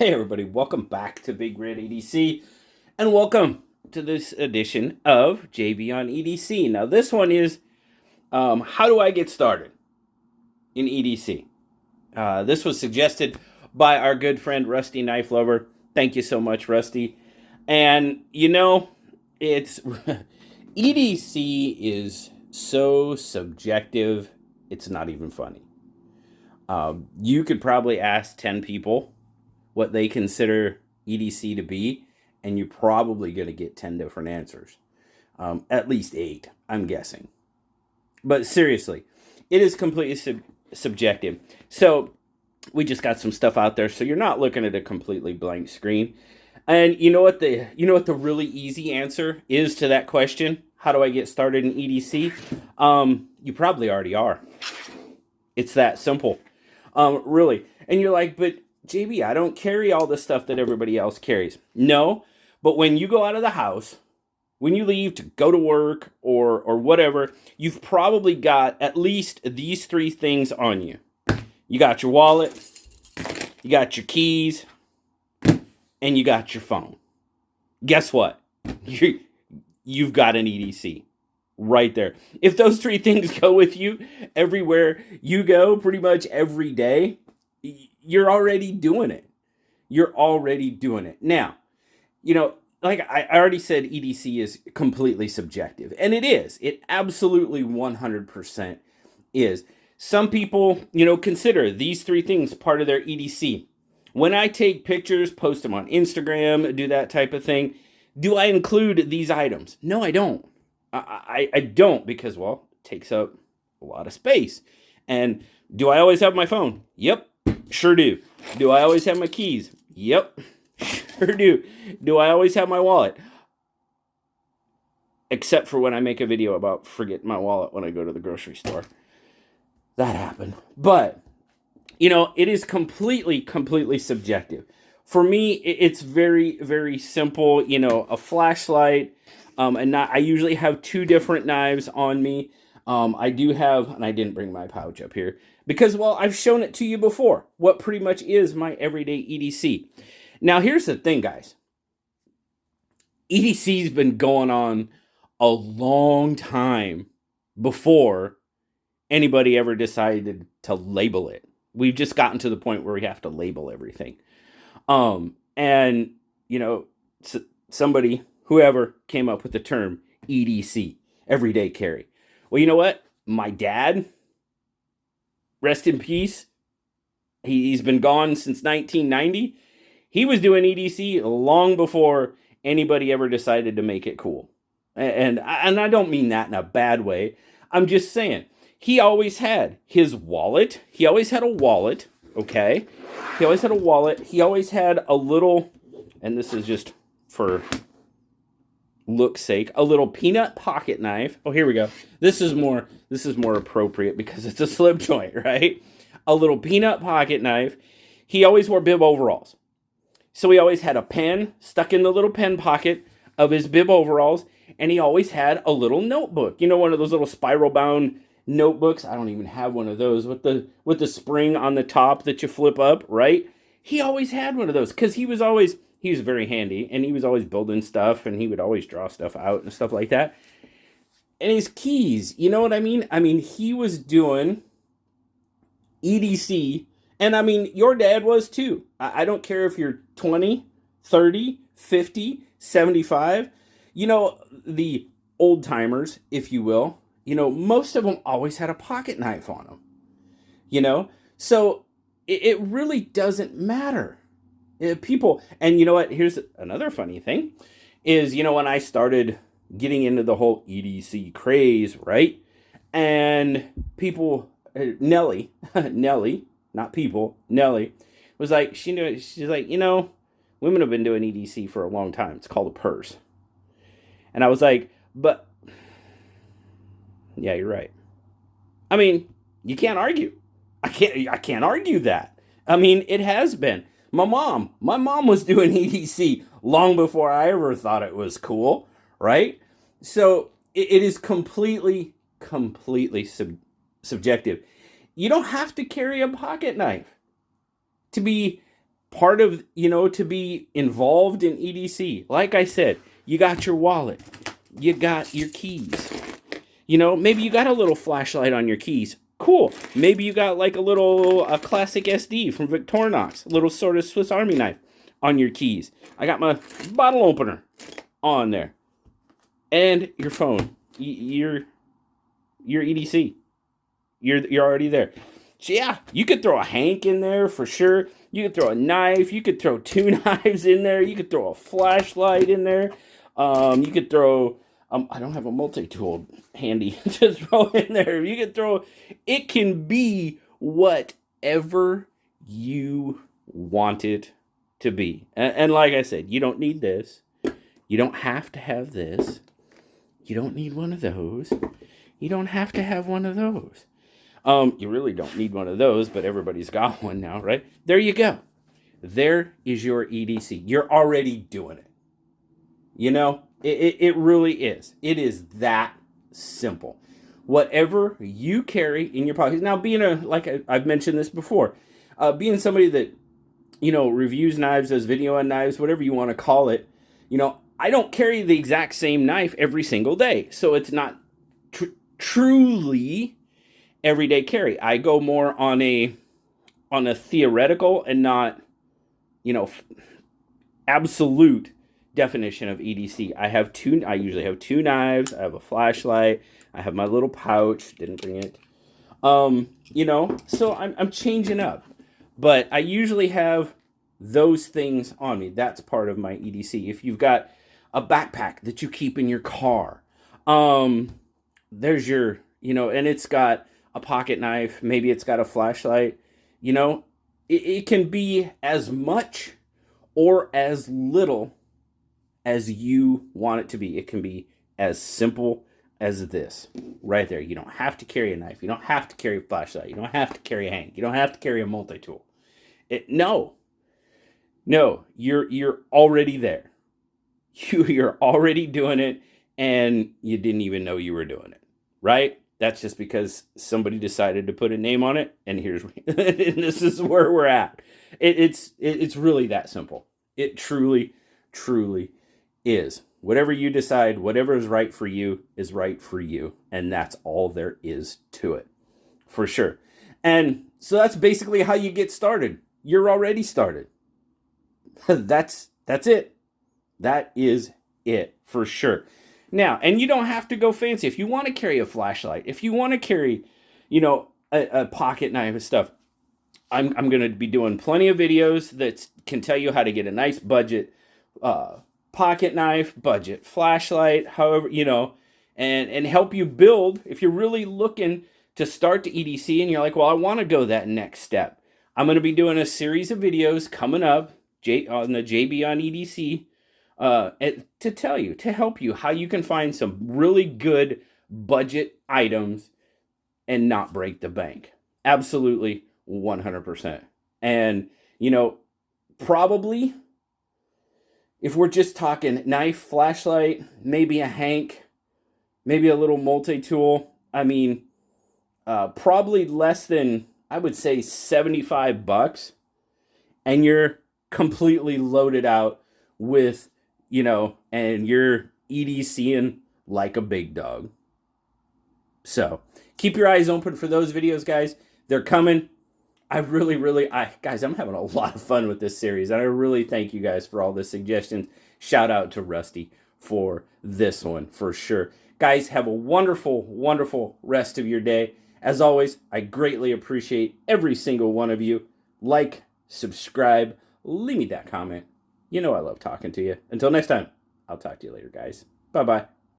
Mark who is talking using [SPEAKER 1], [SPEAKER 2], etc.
[SPEAKER 1] Hey everybody, welcome back to BigRedEDC, and welcome to this edition of JB on EDC. Now this one is, how do I get started in EDC? This was suggested by our good friend Rusty Knife Lover. Thank you so much, Rusty. And it's EDC is so subjective, it's not even funny. You could probably ask 10 people what they consider EDC to be, and you're probably going to get 10 different answers. At least 8, I'm guessing. But seriously, it is completely subjective. So we just got some stuff out there, so you're not looking at a completely blank screen. And you know what the really easy answer is to that question? How do I get started in EDC? You probably already are. It's that simple. Really. And you're like, but JB, I don't carry all the stuff that everybody else carries. No, but when you go out of the house, when you leave to go to work or whatever, you've probably got at least these 3 things on you. You got your wallet, you got your keys, and you got your phone. Guess what? You've got an EDC right there. If those 3 things go with you everywhere you go, pretty much every day, you're already doing it. You're already doing it. Now, like I already said, EDC is completely subjective. And it is. It absolutely 100% is. Some people, consider these 3 things part of their EDC. When I take pictures, post them on Instagram, do that type of thing, do I include these items? No, I don't. I don't because, well, it takes up a lot of space. And do I always have my phone? Yep. Sure do. Do I always have my keys? Yep. Sure do. Do I always have my wallet? Except for when I make a video about forgetting my wallet when I go to the grocery store. That happened. But, it is completely subjective. For me, it's very, very simple. A flashlight, I usually have 2 different knives on me. I do have, and I didn't bring my pouch up here, because, well, I've shown it to you before, what pretty much is my everyday EDC. Now, here's the thing, guys. EDC's been going on a long time before anybody ever decided to label it. We've just gotten to the point where we have to label everything. And, somebody, whoever, came up with the term EDC, everyday carry. Well, you know what? My dad, rest in peace, he's been gone since 1990. He was doing EDC long before anybody ever decided to make it cool. And I don't mean that in a bad way. I'm just saying, he always had his wallet. He always had a wallet, okay? He always had a wallet. He always had a little, and this is just for look's sake, a little peanut pocket knife. Oh, here we go. This is more appropriate because it's a slip joint, right? A little peanut pocket knife. He always wore bib overalls. So he always had a pen stuck in the little pen pocket of his bib overalls, and he always had a little notebook. One of those little spiral bound notebooks. I don't even have one of those with the spring on the top that you flip up, right? He always had one of those because he was very handy, and he was always building stuff, and he would always draw stuff out and stuff like that. And his keys, you know what I mean? I mean, he was doing EDC, and your dad was too. I don't care if you're 20, 30, 50, 75. The old timers, if you will, most of them always had a pocket knife on them. So it really doesn't matter. People, and you know what, here's another funny thing, is, when I started getting into the whole EDC craze, right, and people, Nellie, not people, Nellie, was like, she's like, women have been doing EDC for a long time, it's called a purse. And I was like, but, yeah, you're right. You can't argue. I can't argue that. It has been. My mom was doing EDC long before I ever thought it was cool, right? So it is completely subjective. You don't have to carry a pocket knife to be part of, to be involved in EDC, like I said, you got your wallet, you got your keys. Maybe you got a little flashlight on your keys. Cool. Maybe you got like a classic SD from Victorinox, a little sort of Swiss Army knife on your keys. I got my bottle opener on there. And your phone. Your EDC. You're already there. So yeah, you could throw a hank in there for sure. You could throw a knife. You could throw 2 knives in there. You could throw a flashlight in there. You could throw... I don't have a multi-tool handy to throw in there. You can throw... It can be whatever you want it to be. And like I said, you don't need this. You don't have to have this. You don't need one of those. You don't have to have one of those. You really don't need one of those, but everybody's got one now, right? There you go. There is your EDC. You're already doing it. It really is. It is that simple. Whatever you carry in your pocket. Now, being I've mentioned this before, being somebody that, reviews knives, does video on knives, whatever you want to call it, I don't carry the exact same knife every single day. So it's not truly everyday carry. I go more on a theoretical and not, absolute definition of EDC. I usually have 2 knives. I have a flashlight. I have my little pouch. Didn't bring it. So I'm changing up. But I usually have those things on me. That's part of my EDC. If you've got a backpack that you keep in your car, there's your, and it's got a pocket knife. Maybe it's got a flashlight. It can be as much or as little as you want it to be. It can be as simple as this right there. You don't have to carry a knife. You don't have to carry a flashlight. You don't have to carry a hank. You don't have to carry a multi-tool. No, you're already there. You're already doing it, and you didn't even know you were doing it, right? That's just because somebody decided to put a name on it, and and this is where we're at. It's really that simple. It truly is. Whatever you decide, whatever is right for you is right for you, and that's all there is to it, for sure. And so that's basically how you get started. You're already started. That's it. That is it, for sure. Now, and you don't have to go fancy. If you want to carry a flashlight, if you want to carry, a pocket knife and stuff, I'm going to be doing plenty of videos that can tell you how to get a nice budget pocket knife, budget flashlight, however, and help you build. If you're really looking to start the EDC and you're like, well, I want to go that next step, I'm going to be doing a series of videos coming up on the JB on EDC to help you how you can find some really good budget items and not break the bank. Absolutely 100%. And, probably if we're just talking knife, flashlight, maybe a hank, maybe a little multi-tool, probably less than, I would say, $75, and you're completely loaded out with, and you're EDCing like a big dog. So keep your eyes open for those videos, guys. They're coming. Guys, I'm having a lot of fun with this series, and I really thank you guys for all the suggestions. Shout out to Rusty for this one, for sure. Guys, have a wonderful, wonderful rest of your day. As always, I greatly appreciate every single one of you. Like, subscribe, leave me that comment. I love talking to you. Until next time, I'll talk to you later, guys. Bye-bye.